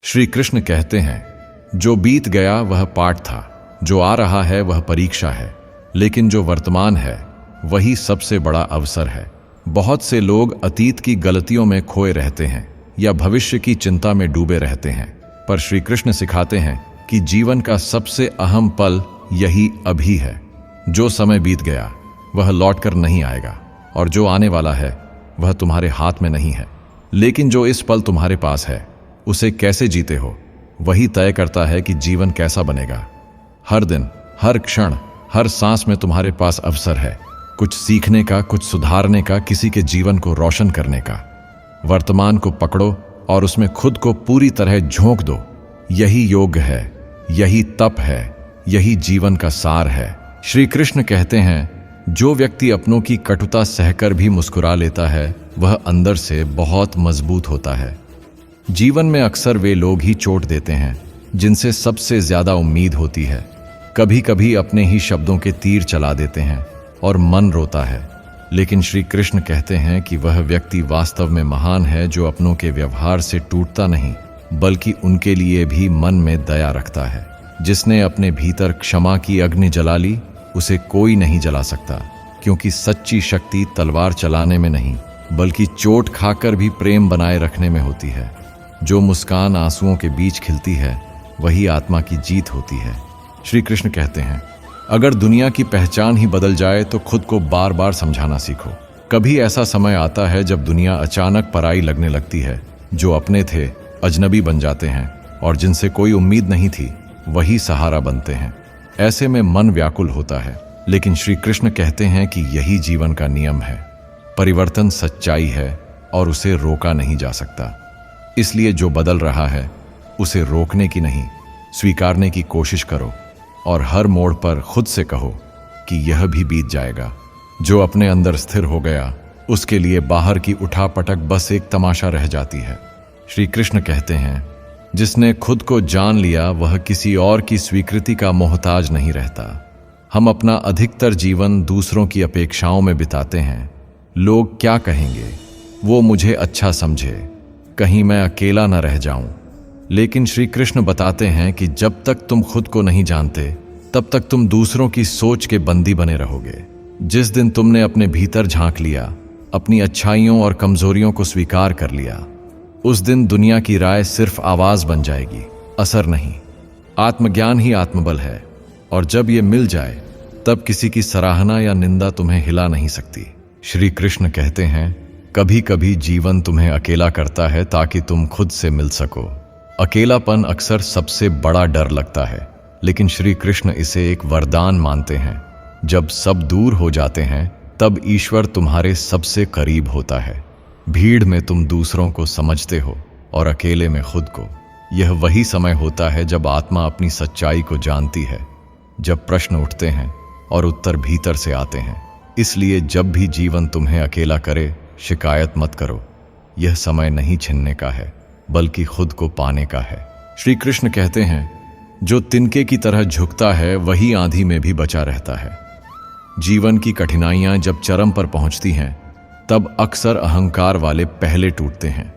श्री कृष्ण कहते हैं, जो बीत गया वह पाठ था, जो आ रहा है वह परीक्षा है, लेकिन जो वर्तमान है वही सबसे बड़ा अवसर है। बहुत से लोग अतीत की गलतियों में खोए रहते हैं या भविष्य की चिंता में डूबे रहते हैं, पर श्री कृष्ण सिखाते हैं कि जीवन का सबसे अहम पल यही अभी है। जो समय बीत गया वह लौटकर नहीं आएगा और जो आने वाला है वह तुम्हारे हाथ में नहीं है, लेकिन जो इस पल तुम्हारे पास है उसे कैसे जीते हो वही तय करता है कि जीवन कैसा बनेगा। हर दिन, हर क्षण, हर सांस में तुम्हारे पास अवसर है, कुछ सीखने का, कुछ सुधारने का, किसी के जीवन को रोशन करने का। वर्तमान को पकड़ो और उसमें खुद को पूरी तरह झोंक दो। यही योग है, यही तप है, यही जीवन का सार है। श्री कृष्ण कहते हैं, जो व्यक्ति अपनों की कटुता सहकर भी मुस्कुरा लेता है वह अंदर से बहुत मजबूत होता है। जीवन में अक्सर वे लोग ही चोट देते हैं जिनसे सबसे ज्यादा उम्मीद होती है। कभी कभी अपने ही शब्दों के तीर चला देते हैं और मन रोता है, लेकिन श्री कृष्ण कहते हैं कि वह व्यक्ति वास्तव में महान है जो अपनों के व्यवहार से टूटता नहीं बल्कि उनके लिए भी मन में दया रखता है। जिसने अपने भीतर क्षमा की अग्नि जला ली उसे कोई नहीं जला सकता, क्योंकि सच्ची शक्ति तलवार चलाने में नहीं बल्कि चोट खाकर भी प्रेम बनाए रखने में होती है। जो मुस्कान आंसुओं के बीच खिलती है वही आत्मा की जीत होती है। श्री कृष्ण कहते हैं, अगर दुनिया की पहचान ही बदल जाए तो खुद को बार बार समझाना सीखो। कभी ऐसा समय आता है जब दुनिया अचानक पराई लगने लगती है। जो अपने थे अजनबी बन जाते हैं और जिनसे कोई उम्मीद नहीं थी वही सहारा बनते हैं। ऐसे में मन व्याकुल होता है, लेकिन श्री कृष्ण कहते हैं कि यही जीवन का नियम है। परिवर्तन सच्चाई है और उसे रोका नहीं जा सकता। इसलिए जो बदल रहा है उसे रोकने की नहीं, स्वीकारने की कोशिश करो और हर मोड़ पर खुद से कहो कि यह भी बीत जाएगा। जो अपने अंदर स्थिर हो गया उसके लिए बाहर की उठापटक बस एक तमाशा रह जाती है। श्री कृष्ण कहते हैं, जिसने खुद को जान लिया वह किसी और की स्वीकृति का मोहताज नहीं रहता। हम अपना अधिकतर जीवन दूसरों की अपेक्षाओं में बिताते हैं। लोग क्या कहेंगे, वो मुझे अच्छा समझे, कहीं मैं अकेला न रह जाऊं। लेकिन श्री कृष्ण बताते हैं कि जब तक तुम खुद को नहीं जानते तब तक तुम दूसरों की सोच के बंदी बने रहोगे। जिस दिन तुमने अपने भीतर झांक लिया, अपनी अच्छाइयों और कमजोरियों को स्वीकार कर लिया, उस दिन दुनिया की राय सिर्फ आवाज बन जाएगी, असर नहीं। आत्मज्ञान ही आत्मबल है और जब ये मिल जाए तब किसी की सराहना या निंदा तुम्हें हिला नहीं सकती। श्री कृष्ण कहते हैं, कभी कभी जीवन तुम्हें अकेला करता है ताकि तुम खुद से मिल सको। अकेलापन अक्सर सबसे बड़ा डर लगता है, लेकिन श्री कृष्ण इसे एक वरदान मानते हैं। जब सब दूर हो जाते हैं तब ईश्वर तुम्हारे सबसे करीब होता है। भीड़ में तुम दूसरों को समझते हो और अकेले में खुद को। यह वही समय होता है जब आत्मा अपनी सच्चाई को जानती है, जब प्रश्न उठते हैं और उत्तर भीतर से आते हैं। इसलिए जब भी जीवन तुम्हें अकेला करे, शिकायत मत करो। यह समय नहीं छिनने का है बल्कि खुद को पाने का है। श्री कृष्ण कहते हैं, जो तिनके की तरह झुकता है वही आंधी में भी बचा रहता है। जीवन की कठिनाइयां जब चरम पर पहुंचती हैं तब अक्सर अहंकार वाले पहले टूटते हैं,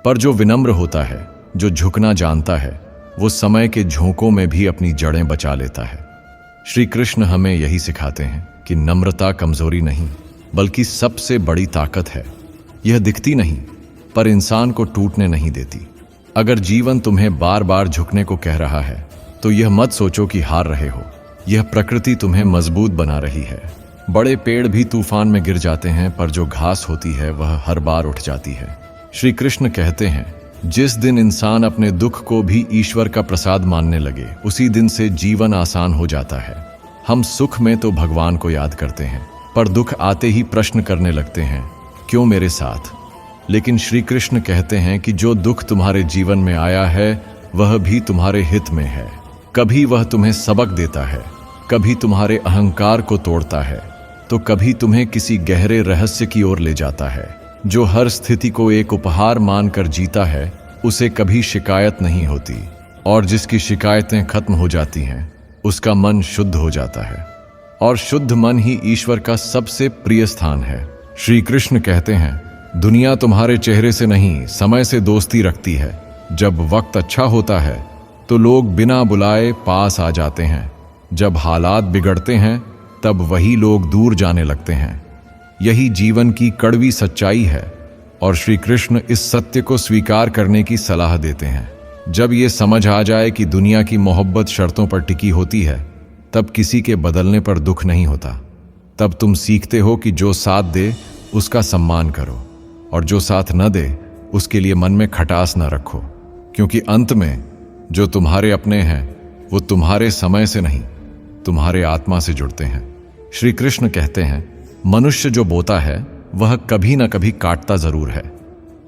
पर जो विनम्र होता है, जो झुकना जानता है, वो समय के झोंकों में भी अपनी जड़ें बचा लेता है। श्री कृष्ण हमें यही सिखाते हैं कि नम्रता कमजोरी नहीं बल्कि सबसे बड़ी ताकत है। यह दिखती नहीं पर इंसान को टूटने नहीं देती। अगर जीवन तुम्हें बार बार झुकने को कह रहा है तो यह मत सोचो कि हार रहे हो। यह प्रकृति तुम्हें मजबूत बना रही है। बड़े पेड़ भी तूफान में गिर जाते हैं, पर जो घास होती है वह हर बार उठ जाती है। श्री कृष्ण कहते हैं, जिस दिन इंसान अपने दुख को भी ईश्वर का प्रसाद मानने लगे उसी दिन से जीवन आसान हो जाता है। हम सुख में तो भगवान को याद करते हैं, पर दुख आते ही प्रश्न करने लगते हैं, क्यों मेरे साथ। लेकिन श्री कृष्ण कहते हैं कि जो दुख तुम्हारे जीवन में आया है वह भी तुम्हारे हित में है। कभी वह तुम्हें सबक देता है, कभी तुम्हारे अहंकार को तोड़ता है, तो कभी तुम्हें किसी गहरे रहस्य की ओर ले जाता है। जो हर स्थिति को एक उपहार मानकर जीता है उसे कभी शिकायत नहीं होती, और जिसकी शिकायतें खत्म हो जाती हैं उसका मन शुद्ध हो जाता है, और शुद्ध मन ही ईश्वर का सबसे प्रिय स्थान है। श्री कृष्ण कहते हैं, दुनिया तुम्हारे चेहरे से नहीं समय से दोस्ती रखती है, जब वक्त अच्छा होता है तो लोग बिना बुलाए पास आ जाते हैं, जब हालात बिगड़ते हैं तब वही लोग दूर जाने लगते हैं। यही जीवन की कड़वी सच्चाई है और श्री कृष्ण इस सत्य को स्वीकार करने की सलाह देते हैं। जब ये समझ आ जाए कि दुनिया की मोहब्बत शर्तों पर टिकी होती है, तब किसी के बदलने पर दुख नहीं होता। तब तुम सीखते हो कि जो साथ दे उसका सम्मान करो और जो साथ न दे उसके लिए मन में खटास न रखो, क्योंकि अंत में जो तुम्हारे अपने हैं वो तुम्हारे समय से नहीं, तुम्हारे आत्मा से जुड़ते हैं। श्री कृष्ण कहते हैं, मनुष्य जो बोता है वह कभी न कभी काटता जरूर है।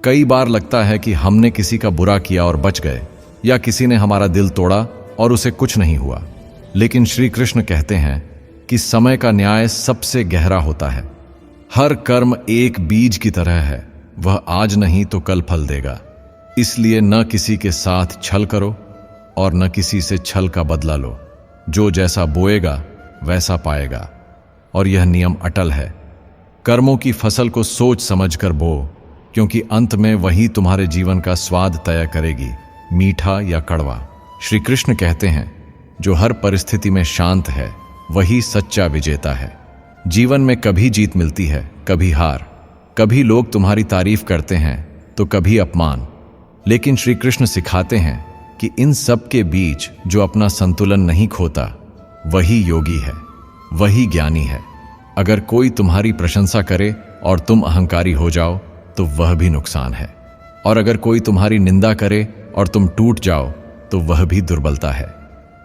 कई बार लगता है कि हमने किसी का बुरा किया और बच गए, या किसी ने हमारा दिल तोड़ा और उसे कुछ नहीं हुआ। लेकिन श्री कृष्ण कहते हैं कि समय का न्याय सबसे गहरा होता है। हर कर्म एक बीज की तरह है, वह आज नहीं तो कल फल देगा। इसलिए न किसी के साथ छल करो और न किसी से छल का बदला लो। जो जैसा बोएगा वैसा पाएगा, और यह नियम अटल है। कर्मों की फसल को सोच समझकर बो, क्योंकि अंत में वही तुम्हारे जीवन का स्वाद तय करेगी, मीठा या कड़वा। श्री कृष्ण कहते हैं, जो हर परिस्थिति में शांत है वही सच्चा विजेता है। जीवन में कभी जीत मिलती है, कभी हार, कभी लोग तुम्हारी तारीफ करते हैं तो कभी अपमान। लेकिन श्री कृष्ण सिखाते हैं कि इन सब के बीच जो अपना संतुलन नहीं खोता वही योगी है, वही ज्ञानी है। अगर कोई तुम्हारी प्रशंसा करे और तुम अहंकारी हो जाओ तो वह भी नुकसान है, और अगर कोई तुम्हारी निंदा करे और तुम टूट जाओ तो वह भी दुर्बलता है।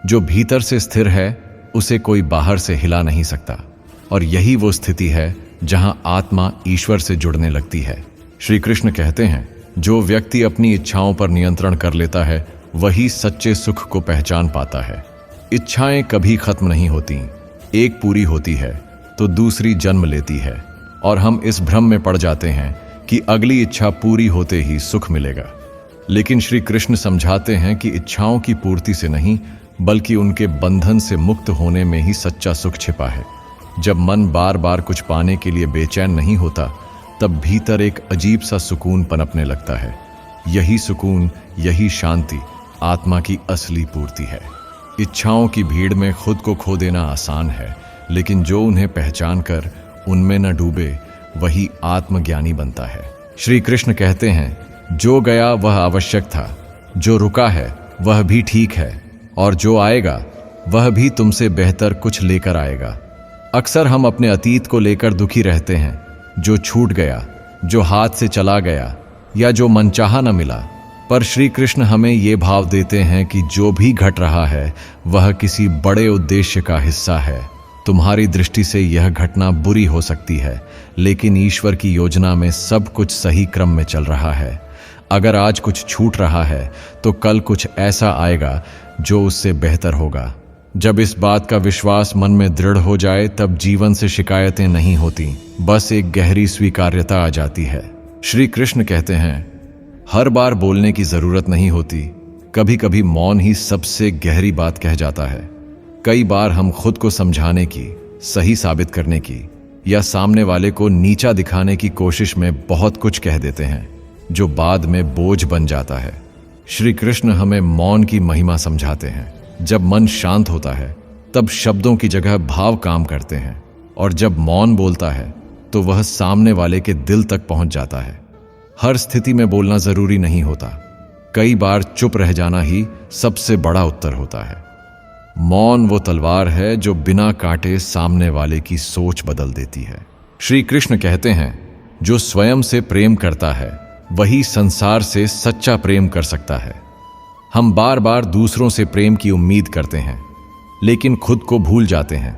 जो भीतर से स्थिर है उसे कोई बाहर से हिला नहीं सकता, और यही वो स्थिति है जहां आत्मा ईश्वर से जुड़ने लगती है। श्री कृष्ण कहते हैं, जो व्यक्ति अपनी इच्छाओं पर नियंत्रण कर लेता है वही सच्चे सुख को पहचान पाता है। इच्छाएं कभी खत्म नहीं होती, एक पूरी होती है तो दूसरी जन्म लेती है, और हम इस भ्रम में पड़ जाते हैं कि अगली इच्छा पूरी होते ही सुख मिलेगा। लेकिन श्री कृष्ण समझाते हैं कि इच्छाओं की पूर्ति से नहीं, बल्कि उनके बंधन से मुक्त होने में ही सच्चा सुख छिपा है। जब मन बार बार कुछ पाने के लिए बेचैन नहीं होता, तब भीतर एक अजीब सा सुकून पनपने लगता है। यही सुकून, यही शांति आत्मा की असली पूर्ति है। इच्छाओं की भीड़ में खुद को खो देना आसान है, लेकिन जो उन्हें पहचान कर उनमें न डूबे वही आत्मज्ञानी बनता है। श्री कृष्ण कहते हैं, जो गया वह आवश्यक था, जो रुका है वह भी ठीक है, और जो आएगा वह भी तुमसे बेहतर कुछ लेकर आएगा। अक्सर हम अपने अतीत को लेकर दुखी रहते हैं, जो छूट गया, जो हाथ से चला गया, या जो मनचाहा न मिला। पर श्री कृष्ण हमें ये भाव देते हैं कि जो भी घट रहा है वह किसी बड़े उद्देश्य का हिस्सा है। तुम्हारी दृष्टि से यह घटना बुरी हो सकती है, लेकिन ईश्वर की योजना में सब कुछ सही क्रम में चल रहा है। अगर आज कुछ छूट रहा है तो कल कुछ ऐसा आएगा जो उससे बेहतर होगा। जब इस बात का विश्वास मन में दृढ़ हो जाए तब जीवन से शिकायतें नहीं होती, बस एक गहरी स्वीकार्यता आ जाती है। श्री कृष्ण कहते हैं, हर बार बोलने की जरूरत नहीं होती, कभी कभी मौन ही सबसे गहरी बात कह जाता है। कई बार हम खुद को समझाने की, सही साबित करने की, या सामने वाले को नीचा दिखाने की कोशिश में बहुत कुछ कह देते हैं जो बाद में बोझ बन जाता है। श्री कृष्ण हमें मौन की महिमा समझाते हैं। जब मन शांत होता है तब शब्दों की जगह भाव काम करते हैं, और जब मौन बोलता है तो वह सामने वाले के दिल तक पहुंच जाता है। हर स्थिति में बोलना जरूरी नहीं होता, कई बार चुप रह जाना ही सबसे बड़ा उत्तर होता है। मौन वो तलवार है जो बिना काटे सामने वाले की सोच बदल देती है। श्री कृष्ण कहते हैं, जो स्वयं से प्रेम करता है वही संसार से सच्चा प्रेम कर सकता है। हम बार बार दूसरों से प्रेम की उम्मीद करते हैं, लेकिन खुद को भूल जाते हैं।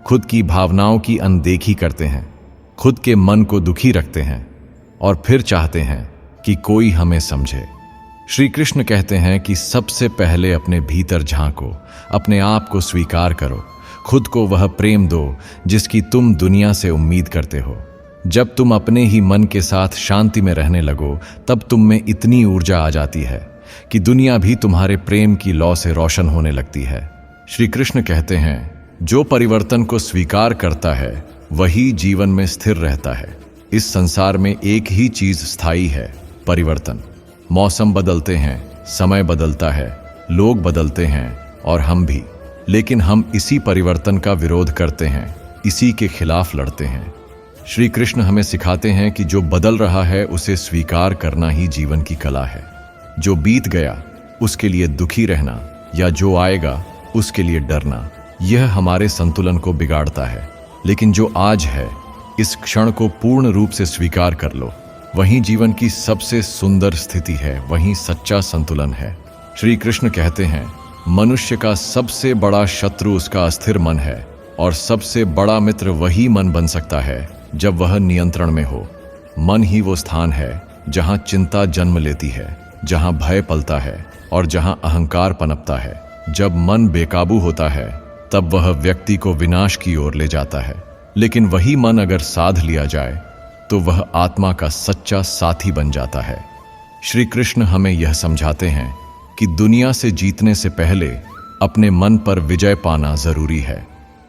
खुद की भावनाओं की अनदेखी करते हैं, खुद के मन को दुखी रखते हैं, और फिर चाहते हैं कि कोई हमें समझे। श्री कृष्ण कहते हैं कि सबसे पहले अपने भीतर झांको, अपने आप को स्वीकार करो, खुद को वह प्रेम दो जिसकी तुम दुनिया से उम्मीद करते हो। जब तुम अपने ही मन के साथ शांति में रहने लगो, तब तुम में इतनी ऊर्जा आ जाती है कि दुनिया भी तुम्हारे प्रेम की लौ से रोशन होने लगती है। श्री कृष्ण कहते हैं, जो परिवर्तन को स्वीकार करता है वही जीवन में स्थिर रहता है। इस संसार में एक ही चीज स्थायी है, परिवर्तन। मौसम बदलते हैं, समय बदलता है, लोग बदलते हैं और हम भी। लेकिन हम इसी परिवर्तन का विरोध करते हैं, इसी के खिलाफ लड़ते हैं। श्री कृष्ण हमें सिखाते हैं कि जो बदल रहा है उसे स्वीकार करना ही जीवन की कला है। जो बीत गया उसके लिए दुखी रहना या जो आएगा उसके लिए डरना, यह हमारे संतुलन को बिगाड़ता है। लेकिन जो आज है, इस क्षण को पूर्ण रूप से स्वीकार कर लो, वहीं जीवन की सबसे सुंदर स्थिति है, वहीं सच्चा संतुलन है। श्री कृष्ण कहते हैं, मनुष्य का सबसे बड़ा शत्रु उसका अस्थिर मन है और सबसे बड़ा मित्र वही मन बन सकता है जब वह नियंत्रण में हो। मन ही वो स्थान है जहां चिंता जन्म लेती है, जहां भय पलता है और जहां अहंकार पनपता है। जब मन बेकाबू होता है तब वह व्यक्ति को विनाश की ओर ले जाता है। लेकिन वही मन अगर साध लिया जाए तो वह आत्मा का सच्चा साथी बन जाता है। श्री कृष्ण हमें यह समझाते हैं कि दुनिया से जीतने से पहले अपने मन पर विजय पाना जरूरी है।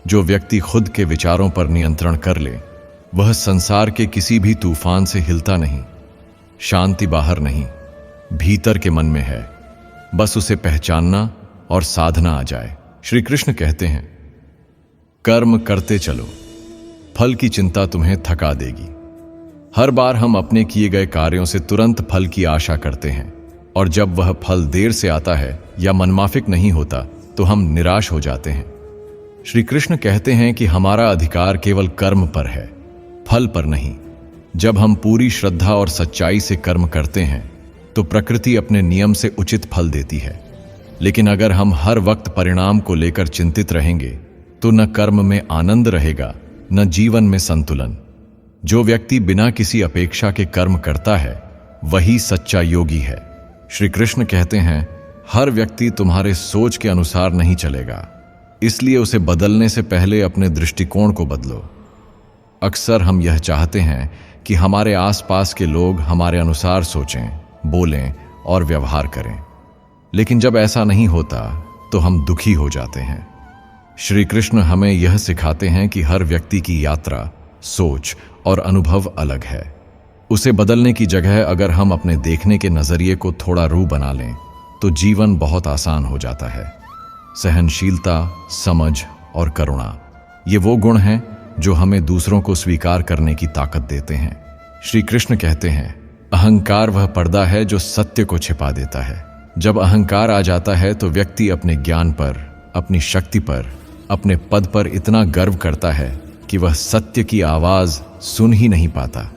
जो व्यक्ति खुद के विचारों पर नियंत्रण कर ले, वह संसार के किसी भी तूफान से हिलता नहीं। शांति बाहर नहीं, भीतर के मन में है, बस उसे पहचानना और साधना आ जाए। श्री कृष्ण कहते हैं, कर्म करते चलो, फल की चिंता तुम्हें थका देगी। हर बार हम अपने किए गए कार्यों से तुरंत फल की आशा करते हैं और जब वह फल देर से आता है या मनमाफिक नहीं होता तो हम निराश हो जाते हैं। श्री कृष्ण कहते हैं कि हमारा अधिकार केवल कर्म पर है, फल पर नहीं। जब हम पूरी श्रद्धा और सच्चाई से कर्म करते हैं तो प्रकृति अपने नियम से उचित फल देती है। लेकिन अगर हम हर वक्त परिणाम को लेकर चिंतित रहेंगे तो न कर्म में आनंद रहेगा, न जीवन में संतुलन। जो व्यक्ति बिना किसी अपेक्षा के कर्म करता है वही सच्चा योगी है। श्री कृष्ण कहते हैं, हर व्यक्ति तुम्हारे सोच के अनुसार नहीं चलेगा, इसलिए उसे बदलने से पहले अपने दृष्टिकोण को बदलो। अक्सर हम यह चाहते हैं कि हमारे आसपास के लोग हमारे अनुसार सोचें, बोलें और व्यवहार करें, लेकिन जब ऐसा नहीं होता तो हम दुखी हो जाते हैं। श्री कृष्ण हमें यह सिखाते हैं कि हर व्यक्ति की यात्रा, सोच और अनुभव अलग है। उसे बदलने की जगह अगर हम अपने देखने के नजरिए को थोड़ा रू बना लें तो जीवन बहुत आसान हो जाता है। सहनशीलता, समझ और करुणा, ये वो गुण हैं जो हमें दूसरों को स्वीकार करने की ताकत देते हैं। श्री कृष्ण कहते हैं, अहंकार वह पर्दा है जो सत्य को छिपा देता है। जब अहंकार आ जाता है तो व्यक्ति अपने ज्ञान पर, अपनी शक्ति पर, अपने पद पर इतना गर्व करता है कि वह सत्य की आवाज सुन ही नहीं पाता।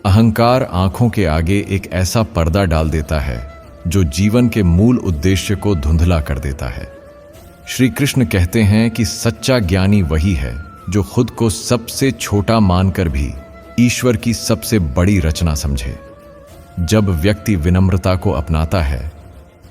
अहंकार आंखों के आगे एक ऐसा पर्दा डाल देता है जो जीवन के मूल उद्देश्य को धुंधला कर देता है। श्री कृष्ण कहते हैं कि सच्चा ज्ञानी वही है जो खुद को सबसे छोटा मानकर भी ईश्वर की सबसे बड़ी रचना समझे। जब व्यक्ति विनम्रता को अपनाता है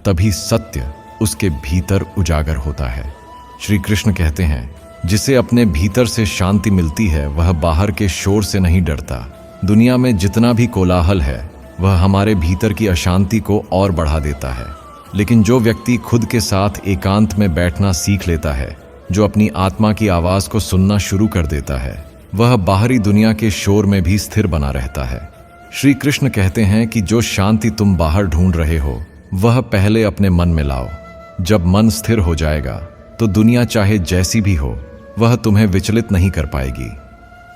तभी सत्य उसके भीतर उजागर होता है। श्री कृष्ण कहते हैं, जिसे अपने भीतर से शांति मिलती है वह बाहर के शोर से नहीं डरता। दुनिया में जितना भी कोलाहल है वह हमारे भीतर की अशांति को और बढ़ा देता है। लेकिन जो व्यक्ति खुद के साथ एकांत में बैठना सीख लेता है, जो अपनी आत्मा की आवाज को सुनना शुरू कर देता है, वह बाहरी दुनिया के शोर में भी स्थिर बना रहता है। श्री कृष्ण कहते हैं कि जो शांति तुम बाहर ढूंढ रहे हो वह पहले अपने मन में लाओ। जब मन स्थिर हो जाएगा तो दुनिया चाहे जैसी भी हो वह तुम्हें विचलित नहीं कर पाएगी।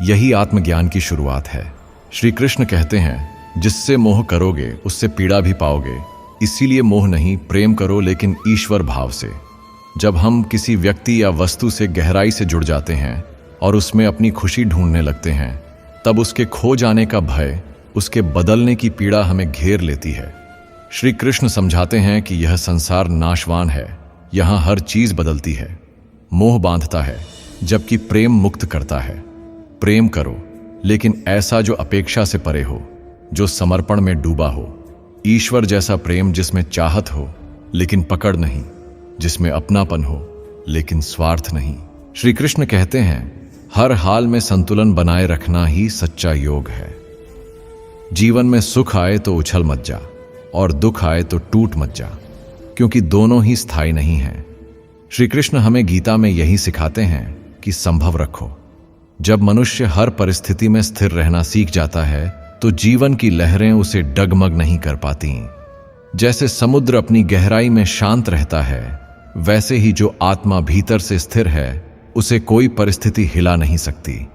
यही आत्मज्ञान की शुरुआत है। श्री कृष्ण कहते हैं, जिससे मोह करोगे उससे पीड़ा भी पाओगे, इसीलिए मोह नहीं, प्रेम करो लेकिन ईश्वर भाव से। जब हम किसी व्यक्ति या वस्तु से गहराई से जुड़ जाते हैं और उसमें अपनी खुशी ढूंढने लगते हैं, तब उसके खो जाने का भय, उसके बदलने की पीड़ा हमें घेर लेती है। श्री कृष्ण समझाते हैं कि यह संसार नाशवान है, यहाँ हर चीज बदलती है। मोह बांधता है जबकि प्रेम मुक्त करता है। प्रेम करो लेकिन ऐसा जो अपेक्षा से परे हो, जो समर्पण में डूबा हो। ईश्वर जैसा प्रेम जिसमें चाहत हो लेकिन पकड़ नहीं, जिसमें अपनापन हो लेकिन स्वार्थ नहीं। श्री कृष्ण कहते हैं, हर हाल में संतुलन बनाए रखना ही सच्चा योग है। जीवन में सुख आए तो उछल मत जा और दुख आए तो टूट मत जा, क्योंकि दोनों ही स्थायी नहीं हैं। श्री कृष्ण हमें गीता में यही सिखाते हैं कि संभव रखो। जब मनुष्य हर परिस्थिति में स्थिर रहना सीख जाता है तो जीवन की लहरें उसे डगमग नहीं कर पाती। जैसे समुद्र अपनी गहराई में शांत रहता है, वैसे ही जो आत्मा भीतर से स्थिर है उसे कोई परिस्थिति हिला नहीं सकती।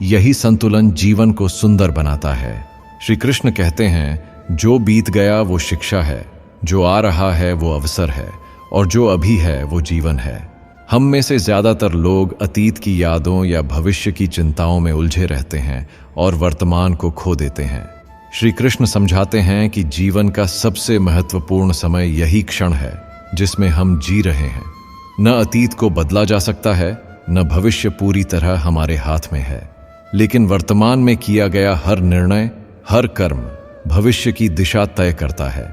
यही संतुलन जीवन को सुंदर बनाता है। श्री कृष्ण कहते हैं, जो बीत गया वो शिक्षा है, जो आ रहा है वो अवसर है, और जो अभी है वो जीवन है। हम में से ज्यादातर लोग अतीत की यादों या भविष्य की चिंताओं में उलझे रहते हैं और वर्तमान को खो देते हैं। श्री कृष्ण समझाते हैं कि जीवन का सबसे महत्वपूर्ण समय यही क्षण है जिसमें हम जी रहे हैं। न अतीत को बदला जा सकता है, न भविष्य पूरी तरह हमारे हाथ में है, लेकिन वर्तमान में किया गया हर निर्णय, हर कर्म भविष्य की दिशा तय करता है।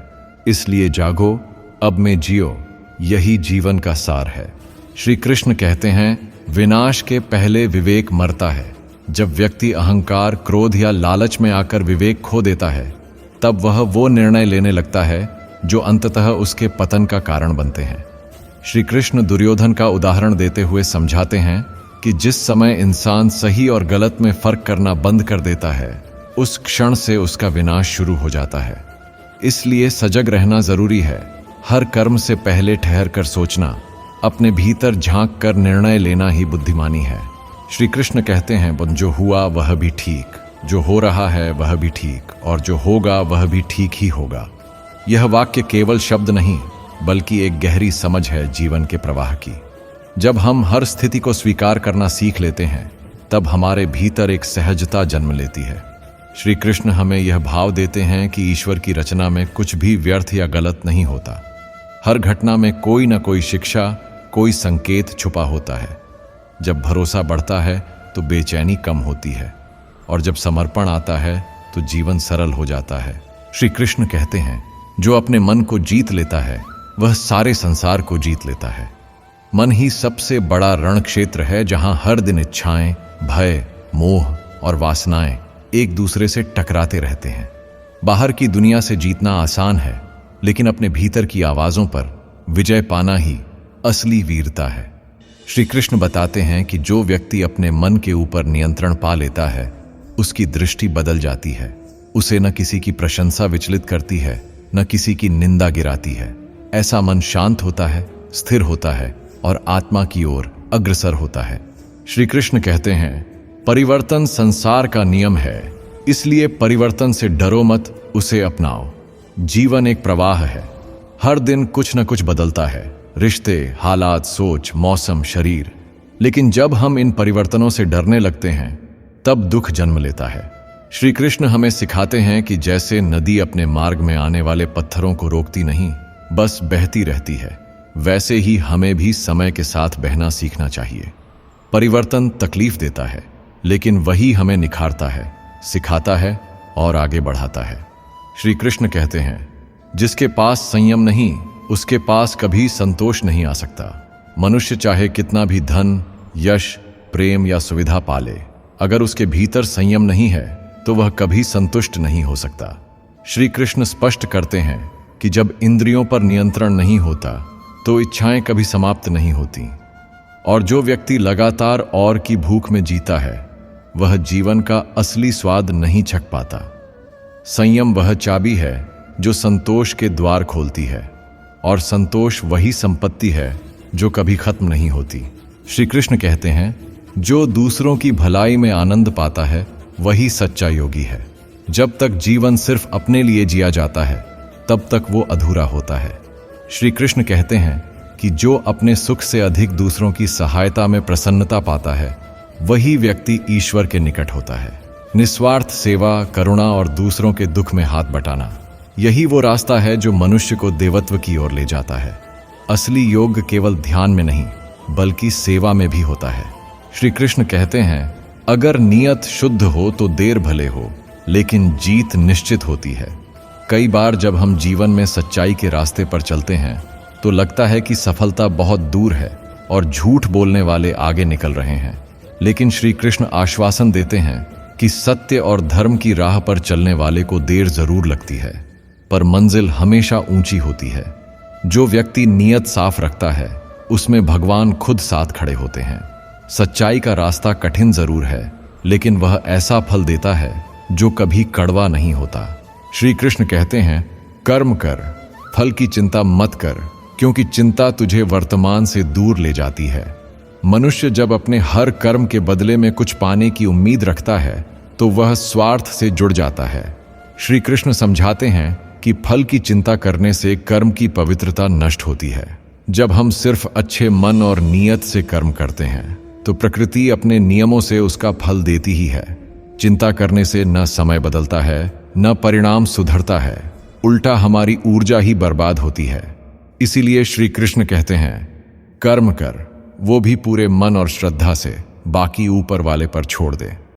इसलिए जागो, अब में जियो, यही जीवन का सार है। श्री कृष्ण कहते हैं, विनाश के पहले विवेक मरता है। जब व्यक्ति अहंकार, क्रोध या लालच में आकर विवेक खो देता है, तब वह वो निर्णय लेने लगता है जो अंततः उसके पतन का कारण बनते हैं। श्री कृष्ण दुर्योधन का उदाहरण देते हुए समझाते हैं कि जिस समय इंसान सही और गलत में फर्क करना बंद कर देता है, उस क्षण से उसका विनाश शुरू हो जाता है। इसलिए सजग रहना जरूरी है। हर कर्म से पहले ठहर कर सोचना, अपने भीतर झांक कर निर्णय लेना ही बुद्धिमानी है। श्री कृष्ण कहते हैं, जो हुआ वह भी ठीक, जो हो रहा है वह भी ठीक, और जो होगा वह भी ठीक ही होगा। यह वाक्य केवल शब्द नहीं, बल्कि एक गहरी समझ है जीवन के प्रवाह की। जब हम हर स्थिति को स्वीकार करना सीख लेते हैं, तब हमारे भीतर एक सहजता जन्म लेती है। श्री कृष्ण हमें यह भाव देते हैं कि ईश्वर की रचना में कुछ भी व्यर्थ या गलत नहीं होता। हर घटना में कोई न कोई शिक्षा, कोई संकेत छुपा होता है। जब भरोसा बढ़ता है तो बेचैनी कम होती है, और जब समर्पण आता है तो जीवन सरल हो जाता है। श्री कृष्ण कहते हैं, जो अपने मन को जीत लेता है वह सारे संसार को जीत लेता है। मन ही सबसे बड़ा रण क्षेत्र है, जहां हर दिन इच्छाएं, भय, मोह और वासनाएं एक दूसरे से टकराते रहते हैं। बाहर की दुनिया से जीतना आसान है, लेकिन अपने भीतर की आवाजों पर विजय पाना ही असली वीरता है। श्री कृष्ण बताते हैं कि जो व्यक्ति अपने मन के ऊपर नियंत्रण पा लेता है, उसकी दृष्टि बदल जाती है। उसे न किसी की प्रशंसा विचलित करती है, न किसी की निंदा गिराती है। ऐसा मन शांत होता है, स्थिर होता है और आत्मा की ओर अग्रसर होता है। श्री कृष्ण कहते हैं, परिवर्तन संसार का नियम है, इसलिए परिवर्तन से डरो मत, उसे अपनाओ। जीवन एक प्रवाह है, हर दिन कुछ न कुछ बदलता है, रिश्ते, हालात, सोच, मौसम, शरीर। लेकिन जब हम इन परिवर्तनों से डरने लगते हैं, तब दुख जन्म लेता है। श्री कृष्ण हमें सिखाते हैं कि जैसे नदी अपने मार्ग में आने वाले पत्थरों को रोकती नहीं, बस बहती रहती है, वैसे ही हमें भी समय के साथ बहना सीखना चाहिए। परिवर्तन तकलीफ देता है, लेकिन वही हमें निखारता है, सिखाता है और आगे बढ़ाता है। श्री कृष्ण कहते हैं, जिसके पास संयम नहीं, उसके पास कभी संतोष नहीं आ सकता। मनुष्य चाहे कितना भी धन, यश, प्रेम या सुविधा पाले, अगर उसके भीतर संयम नहीं है तो वह कभी संतुष्ट नहीं हो सकता। श्री कृष्ण स्पष्ट करते हैं कि जब इंद्रियों पर नियंत्रण नहीं होता तो इच्छाएं कभी समाप्त नहीं होती, और जो व्यक्ति लगातार और की भूख में जीता है, वह जीवन का असली स्वाद नहीं छक पाता। संयम वह चाबी है जो संतोष के द्वार खोलती है, और संतोष वही संपत्ति है जो कभी खत्म नहीं होती। श्री कृष्ण कहते हैं, जो दूसरों की भलाई में आनंद पाता है वही सच्चा योगी है। जब तक जीवन सिर्फ अपने लिए जिया जाता है, तब तक वो अधूरा होता है। श्री कृष्ण कहते हैं कि जो अपने सुख से अधिक दूसरों की सहायता में प्रसन्नता पाता है, वही व्यक्ति ईश्वर के निकट होता है। निस्वार्थ सेवा, करुणा और दूसरों के दुख में हाथ बटाना, यही वो रास्ता है जो मनुष्य को देवत्व की ओर ले जाता है। असली योग केवल ध्यान में नहीं, बल्कि सेवा में भी होता है। श्री कृष्ण कहते हैं, अगर नियत शुद्ध हो तो देर भले हो, लेकिन जीत निश्चित होती है। कई बार जब हम जीवन में सच्चाई के रास्ते पर चलते हैं, तो लगता है कि सफलता बहुत दूर है और झूठ बोलने वाले आगे निकल रहे हैं। लेकिन श्री कृष्ण आश्वासन देते हैं कि सत्य और धर्म की राह पर चलने वाले को देर जरूर लगती है, पर मंजिल हमेशा ऊंची होती है। जो व्यक्ति नियत साफ रखता है, उसमें भगवान खुद साथ खड़े होते हैं। सच्चाई का रास्ता कठिन जरूर है, लेकिन वह ऐसा फल देता है जो कभी कड़वा नहीं होता। श्री कृष्ण कहते हैं, कर्म कर, फल की चिंता मत कर, क्योंकि चिंता तुझे वर्तमान से दूर ले जाती है। मनुष्य जब अपने हर कर्म के बदले में कुछ पाने की उम्मीद रखता है तो वह स्वार्थ से जुड़ जाता है। श्री कृष्ण समझाते हैं कि फल की चिंता करने से कर्म की पवित्रता नष्ट होती है। जब हम सिर्फ अच्छे मन और नियत से कर्म करते हैं तो प्रकृति अपने नियमों से उसका फल देती ही है। चिंता करने से न समय बदलता है, न परिणाम सुधरता है, उल्टा हमारी ऊर्जा ही बर्बाद होती है। इसीलिए श्री कृष्ण कहते हैं, कर्म कर, वो भी पूरे मन और श्रद्धा से, बाकी ऊपर वाले पर छोड़ दे।